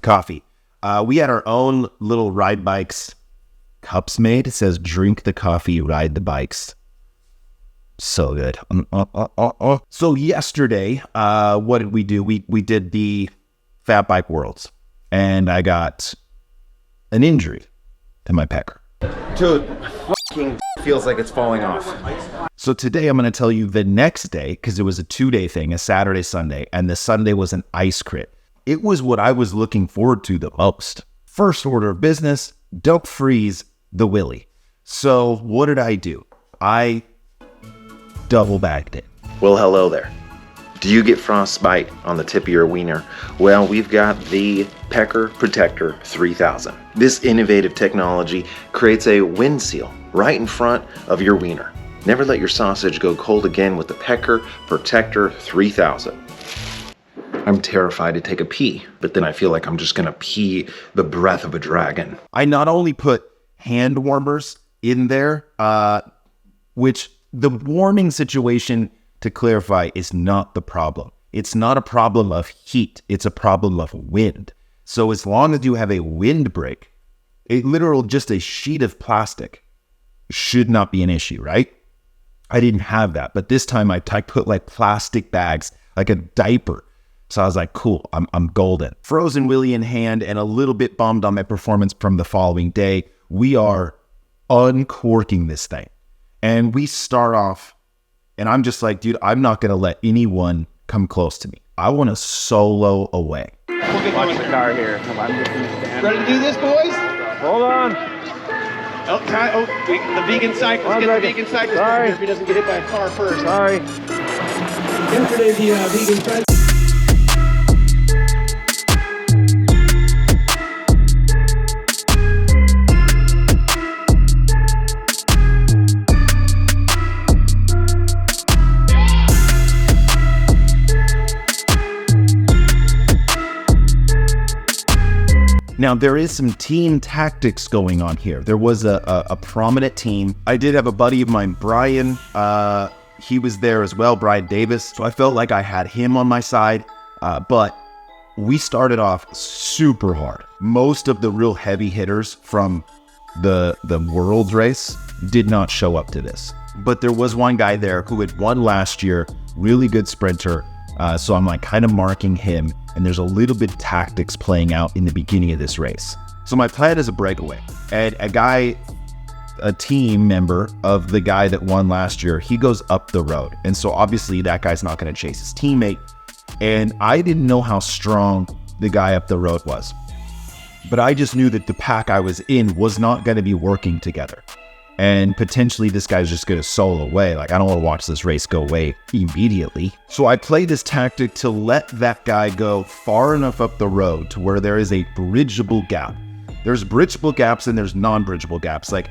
coffee. We had our own little ride bikes cups made. It says, drink the coffee, ride the bikes. So good. So yesterday, what did we do? We did the Fat Bike Worlds, and I got an injury to my pecker. Dude, fucking feels like it's falling off. So today I'm going to tell you the next day, because it was a 2-day thing, a Saturday, Sunday, and the Sunday was an ice crit. It was what I was looking forward to the most. First order of business, don't freeze the willy. So what did I do? I double bagged it. Well, hello there. Do you get frostbite on the tip of your wiener? Well, we've got the Pecker Protector 3000. This innovative technology creates a wind seal right in front of your wiener. Never let your sausage go cold again with the Pecker Protector 3000. I'm terrified to take a pee, but then I feel like I'm just gonna pee the breath of a dragon. I not only put hand warmers in there, which the warming situation, to clarify, is not the problem. It's not a problem of heat. It's a problem of wind. So as long as you have a windbreak, just a sheet of plastic should not be an issue, right? I didn't have that, but this time I put like plastic bags, like a diaper. So I was like, cool, I'm golden. Frozen willy in hand and a little bit bummed on my performance from the following day. We are uncorking this thing. And we start off, and I'm just like, dude, I'm not going to let anyone come close to me. I want to solo away. Watch the car here. I'm just going to stand. Ready to do this, boys? Hold on. The vegan cyclist. Get the vegan cyclist over here if he doesn't get hit by a car first. Sorry. Yesterday, the vegan cyclist. Now, there is some team tactics going on here. There was a prominent team. I did have a buddy of mine, Brian. He was there as well, Brian Davis. So I felt like I had him on my side. But we started off super hard. Most of the real heavy hitters from the Worlds race did not show up to this. But there was one guy there who had won last year, really good sprinter. So I'm like kind of marking him, and there's a little bit of tactics playing out in the beginning of this race. So my plan is a breakaway, and a team member of the guy that won last year, he goes up the road. And so obviously that guy's not going to chase his teammate. And I didn't know how strong the guy up the road was, but I just knew that the pack I was in was not going to be working together. And potentially this guy's just going to solo away. Like, I don't want to watch this race go away immediately. So I play this tactic to let that guy go far enough up the road to where there is a bridgeable gap. There's bridgeable gaps and there's non-bridgeable gaps. Like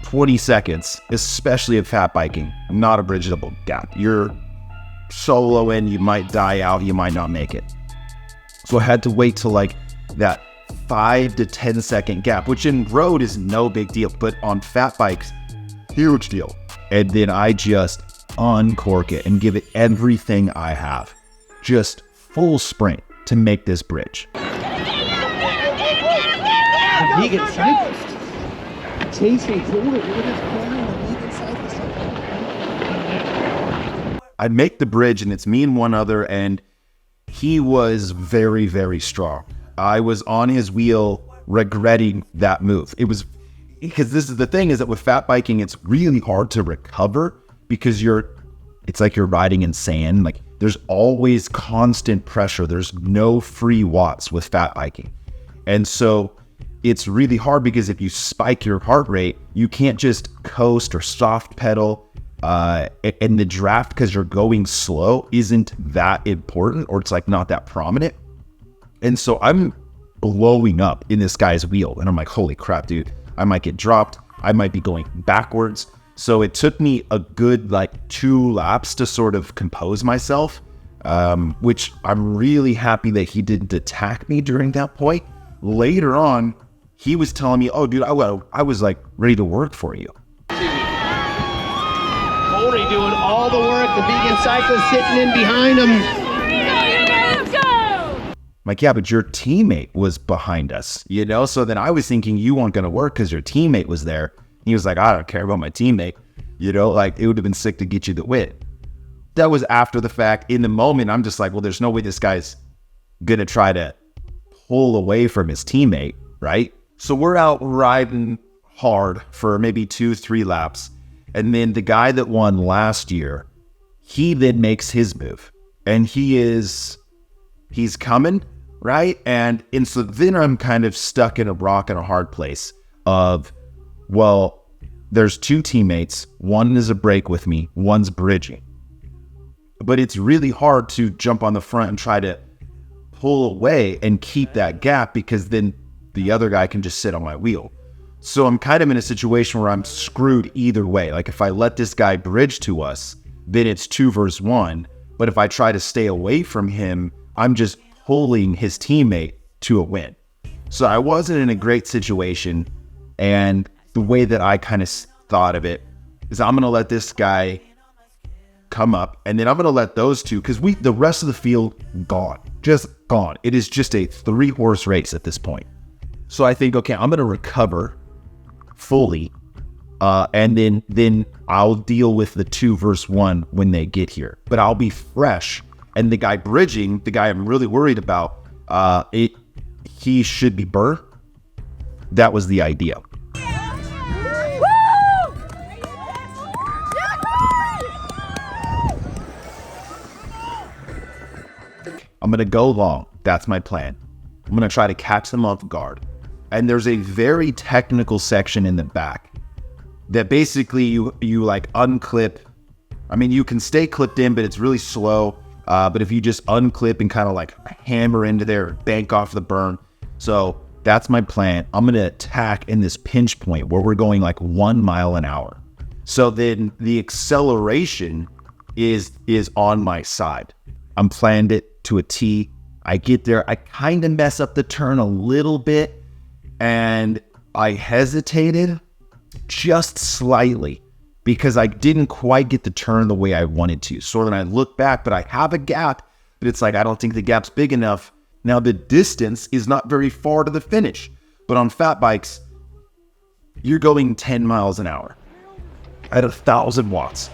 20 seconds, especially at fat biking, not a bridgeable gap. You're soloing, you might die out, you might not make it. So I had to wait till like that 5 to 10 second gap, which in road is no big deal, but on fat bikes, huge deal. And then I just uncork it and give it everything I have. Just full sprint to make this bridge. Vegan cyclist. Chasing forward. Look at this corner. The vegan cyclist. I make the bridge, and it's me and one other, and he was very, very strong. I was on his wheel regretting that move. It was because this is the thing, is that with fat biking, it's really hard to recover because it's like you're riding in sand. Like, there's always constant pressure. There's no free watts with fat biking. And so it's really hard because if you spike your heart rate, you can't just coast or soft pedal. And the draft, because you're going slow, isn't that important, or it's like not that prominent. And so I'm blowing up in this guy's wheel, and I'm like, holy crap, dude, I might get dropped. I might be going backwards. So it took me a good 2 laps to sort of compose myself, which I'm really happy that he didn't attack me during that point. Later on, he was telling me, oh, dude, I was like ready to work for you. Corey doing all the work. The vegan cyclist sitting in behind him. like, yeah, but your teammate was behind us, you know? So then I was thinking you weren't going to work because your teammate was there. He was like, I don't care about my teammate, you know? Like, it would have been sick to get you the win. That was after the fact. In the moment, I'm just like, well, there's no way this guy's going to try to pull away from his teammate, right? So we're out riding hard for maybe 2-3 laps. And then the guy that won last year, he then makes his move. And he's coming, right? And so then I'm kind of stuck in a rock and a hard place of, well, there's 2 teammates. One is a break with me. One's bridging. But it's really hard to jump on the front and try to pull away and keep that gap, because then the other guy can just sit on my wheel. So I'm kind of in a situation where I'm screwed either way. Like, if I let this guy bridge to us, then it's 2 versus 1. But if I try to stay away from him, I'm just pulling his teammate to a win. So I wasn't in a great situation. And the way that I kind of thought of it is, I'm going to let this guy come up, and then I'm going to let those 2, because the rest of the field, gone. Just gone. It is just a 3-horse race at this point. So I think, okay, I'm going to recover fully, and then I'll deal with the 2 versus 1 when they get here. But I'll be fresh. And the guy bridging, the guy I'm really worried about, he should be burnt. That was the idea. I'm going to go long. That's my plan. I'm going to try to catch them off guard. And there's a very technical section in the back that basically you like unclip. I mean, you can stay clipped in, but it's really slow. But if you just unclip and kind of like hammer into there, bank off the burn. So that's my plan. I'm going to attack in this pinch point where we're going like 1 mile an hour. So then the acceleration is on my side. I'm planned it to a T. I get there. I kind of mess up the turn a little bit, and I hesitated just slightly because I didn't quite get the turn the way I wanted to. So then I look back, but I have a gap, but it's like, I don't think the gap's big enough. Now the distance is not very far to the finish, but on fat bikes, you're going 10 miles an hour at 1,000 watts.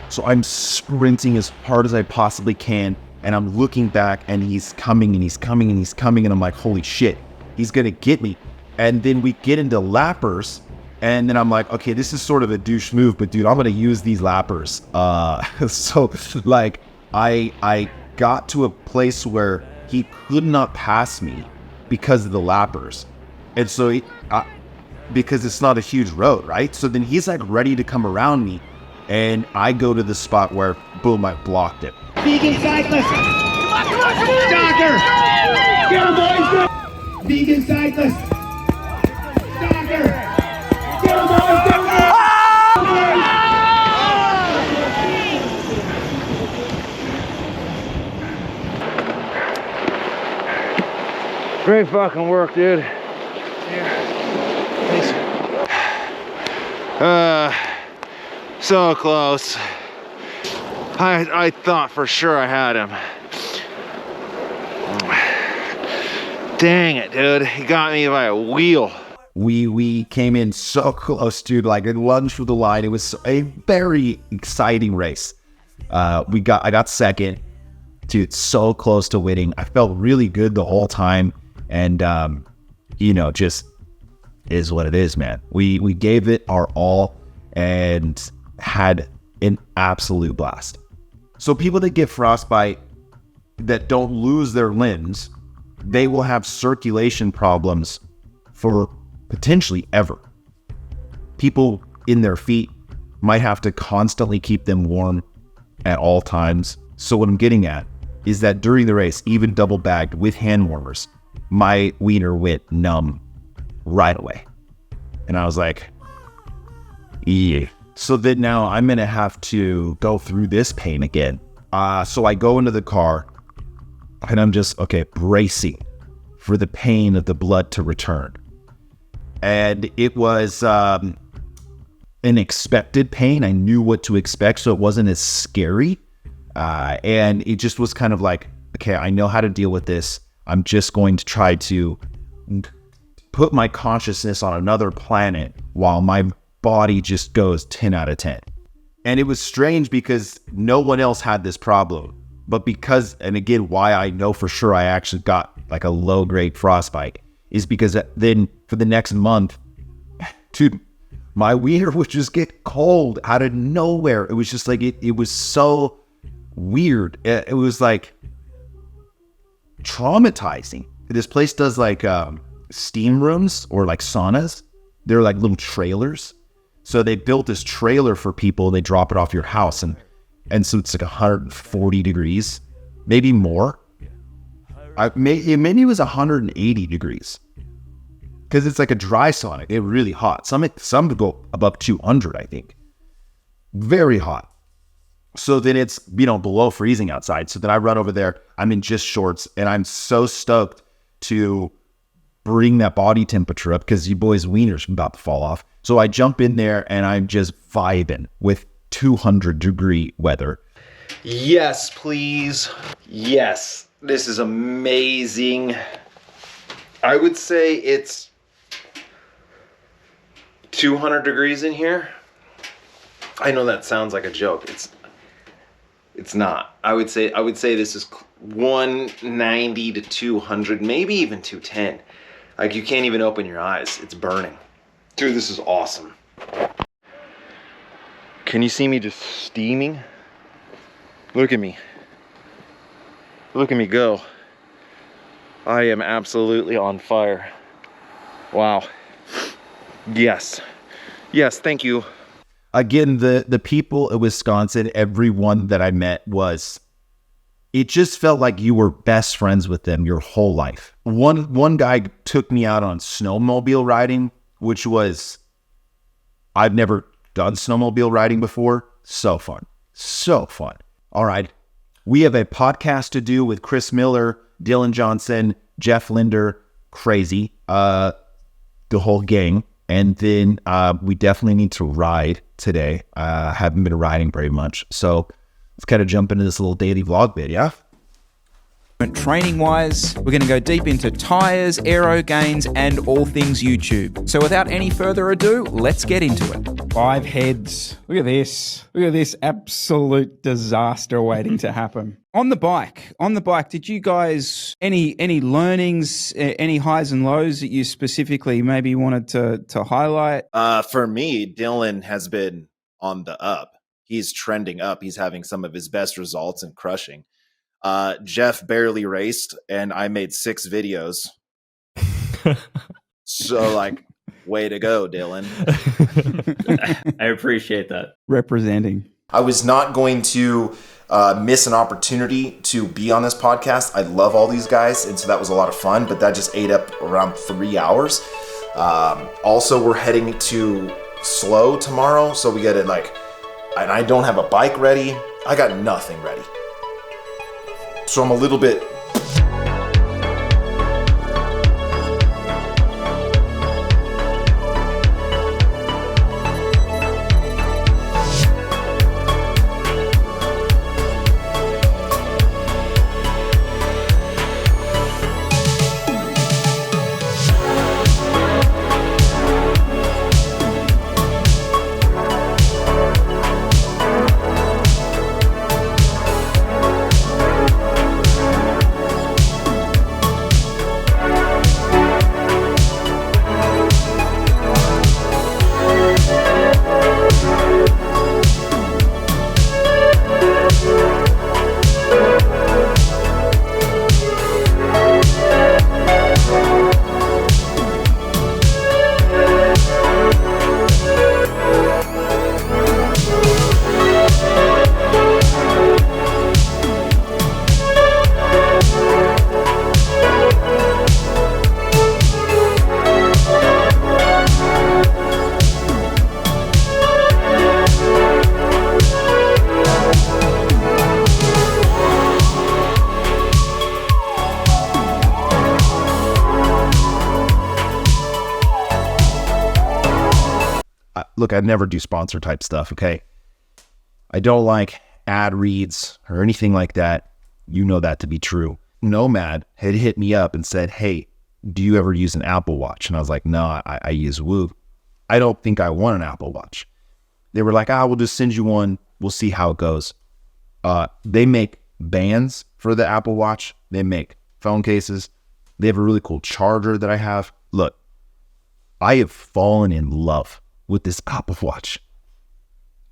So I'm sprinting as hard as I possibly can. And I'm looking back, and he's coming, and he's coming, and he's coming. And I'm like, holy shit, he's going to get me. And then we get into lappers. And then I'm like, okay, this is sort of a douche move, but dude, I'm going to use these lappers. So like I got to a place where he could not pass me because of the lappers. And so because it's not a huge road, right? So then he's like ready to come around me. And I go to the spot where, boom, I blocked it. Vegan cyclist! Come on, come on, come on! Stalker! Get him, boys! Vegan cyclist! Stalker! Get him, boys! Get him! Great fucking work, dude. So close. I thought for sure I had him. Dang it, dude. He got me by a wheel. We came in so close, dude. Like, it lunged through the line. It was a very exciting race. I got second. Dude, so close to winning. I felt really good the whole time. And, just is what it is, man. We gave it our all and had an absolute blast. So people that get frostbite that don't lose their limbs, they will have circulation problems for potentially ever. People in their feet might have to constantly keep them warm at all times. So what I'm getting at is that during the race, even double bagged with hand warmers, my wiener went numb right away. And I was like, yeah. So then now I'm going to have to go through this pain again. So I go into the car and I'm just, bracing for the pain of the blood to return. And it was an expected pain. I knew what to expect, so it wasn't as scary. And it just was kind of like, okay, I know how to deal with this. I'm just going to try to put my consciousness on another planet while my body just goes 10 out of 10. And it was strange because no one else had this problem. But because, and again, why I know for sure I actually got like a low-grade frostbite is because then for the next month, dude, my wiener would just get cold out of nowhere. It was just like, it was so weird. It was like traumatizing. This place does like steam rooms or like saunas. They're like little trailers. So they built this trailer for people. They drop it off your house. And so it's like 140 degrees, maybe more. Maybe it was 180 degrees. Because it's like a dry sauna. They're really hot. Some go above 200, I think. Very hot. So then it's, below freezing outside. So then I run over there. I'm in just shorts. And I'm so stoked to bring that body temperature up because you boys' wieners about to fall off. So I jump in there and I'm just vibing with 200-degree weather. Yes, please. Yes, this is amazing. I would say it's 200 degrees in here. I know that sounds like a joke. It's not. I would say this is 190 to 200, maybe even 210. Like you can't even open your eyes. It's burning. Dude, this is awesome. Can you see me just steaming? Look at me. Look at me go. I am absolutely on fire. Wow. Yes. Yes, thank you. Again, the people in Wisconsin, everyone that I met it just felt like you were best friends with them your whole life. One guy took me out on snowmobile riding, which was, I've never done snowmobile riding before. So fun. So fun. All right. We have a podcast to do with Chris Miller, Dylan Johnson, Jeff Linder, crazy, the whole gang. And then we definitely need to ride today. Haven't been riding very much. So let's kind of jump into this little daily vlog bit, yeah? Training wise, we're going to go deep into tires, aero gains, and all things YouTube. So without any further ado, let's get into it. 5 heads. Look at this. Look at this absolute disaster waiting to happen. On the bike, did you guys, any learnings, any highs and lows that you specifically maybe wanted to highlight? For me, Dylan has been on the up. He's trending up. He's having some of his best results and crushing. Jeff barely raced, and I made 6 videos. So, like, way to go, Dylan. I appreciate that. Representing. I was not going to miss an opportunity to be on this podcast. I love all these guys, and so that was a lot of fun, but that just ate up around 3 hours. Also, we're heading to Slow tomorrow, so we gotta, and I don't have a bike ready. I got nothing ready. So I'm a little bit... Look, I never do sponsor type stuff, okay? I don't like ad reads or anything like that. You know that to be true. Nomad had hit me up and said, hey, do you ever use an Apple Watch? And I was like, no, I use Whoop. I don't think I want an Apple Watch. They were like, we'll just send you one. We'll see how it goes. They make bands for the Apple Watch. They make phone cases. They have a really cool charger that I have. Look, I have fallen in love with this Apple Watch.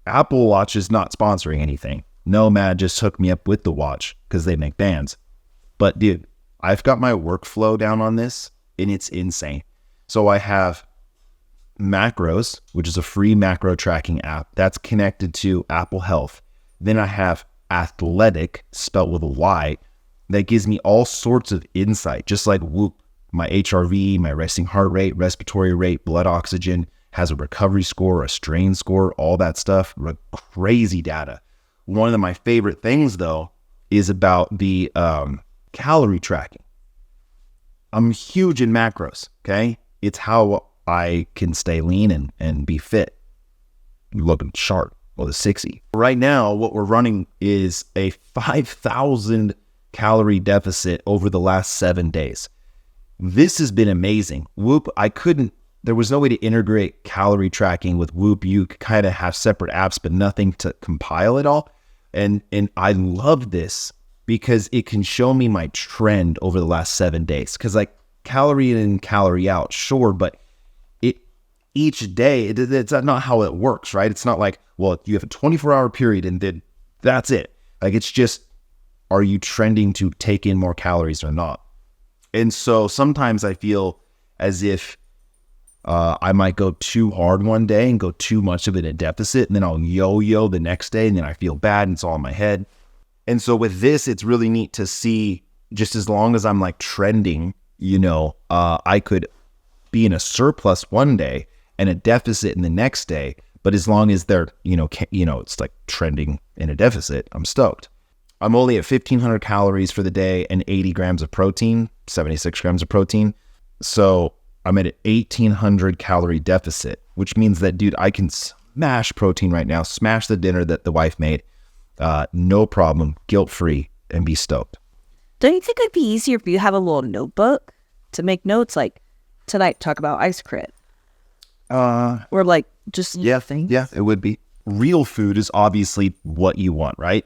Apple Watch is not sponsoring anything. Nomad just hooked me up with the watch because they make bands. But dude, I've got my workflow down on this and it's insane. So I have Macros, which is a free macro tracking app that's connected to Apple Health. Then I have Athletic, spelled with a Y, that gives me all sorts of insight, just like Whoop. My HRV, my resting heart rate, respiratory rate, blood oxygen, has a recovery score, a strain score, all that stuff. Crazy data. One of my favorite things, though, is about the calorie tracking. I'm huge in macros, okay? It's how I can stay lean and be fit, looking sharp, well, the 60. Right now, what we're running is a 5,000 calorie deficit over the last 7 days. This has been amazing. Whoop, there was no way to integrate calorie tracking with Whoop. You kind of have separate apps, but nothing to compile it all. And I love this because it can show me my trend over the last 7 days. Because like calorie in and calorie out, sure, but each day, it's not how it works, right? It's not like, well, you have a 24-hour period and then that's it. Like, it's just, are you trending to take in more calories or not? And so sometimes I feel as if I might go too hard one day and go too much of it in a deficit, and then I'll yo-yo the next day, and then I feel bad, and it's all in my head. And so with this, it's really neat to see, just as long as I'm like trending, I could be in a surplus one day and a deficit in the next day. But as long as they're, it's like trending in a deficit, I'm stoked. I'm only at 1,500 calories for the day and 80 grams of protein, 76 grams of protein. So I'm at an 1,800 calorie deficit, which means that, dude, I can smash protein right now, smash the dinner that the wife made, no problem, guilt-free, and be stoked. Don't you think it'd be easier if you have a little notebook to make notes, like tonight talk about ice crit? Or like just things? Yeah, it would be. Real food is obviously what you want, right?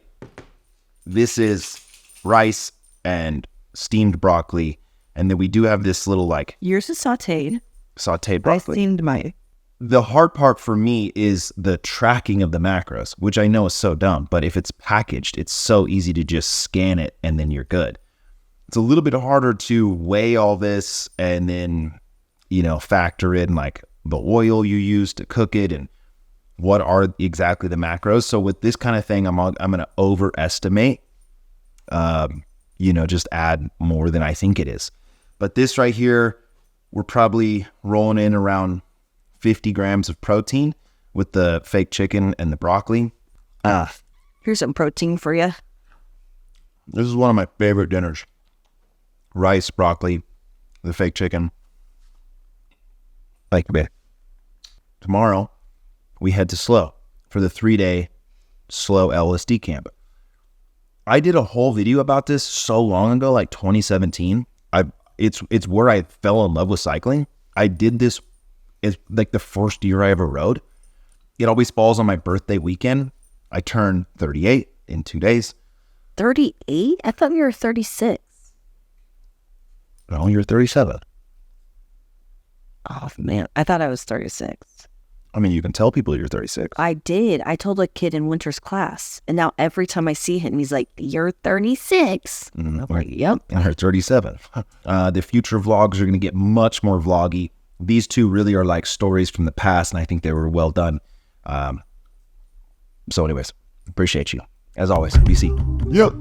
This is rice and steamed broccoli. And then we do have this little like... Yours is sauteed. Sauteed broccoli. I steamed mine. The hard part for me is the tracking of the macros, which I know is so dumb. But if it's packaged, it's so easy to just scan it and then you're good. It's a little bit harder to weigh all this and then, factor in like the oil you use to cook it and what are exactly the macros. So with this kind of thing, I'm going to overestimate, just add more than I think it is. But this right here, we're probably rolling in around 50 grams of protein with the fake chicken and the broccoli. Here's some protein for you. This is one of my favorite dinners. Rice, broccoli, the fake chicken. Like a bit. Tomorrow, we head to SLO for the 3-day SLO LSD camp. I did a whole video about this so long ago, like 2017. It's where I fell in love with cycling. I did this is like the first year I ever rode. It always falls on my birthday weekend. I turn 38 in 2 days. 38? I thought you were 36. No, you're 37. Oh, man. I thought I was 36. I mean, you can tell people you're 36. I did. I told a kid in Winter's class. And now every time I see him, he's like, you're 36. I'm like, yep. And you're 37. The future vlogs are going to get much more vloggy. These two really are like stories from the past, and I think they were well done. So anyways, appreciate you. As always, BC. Yep.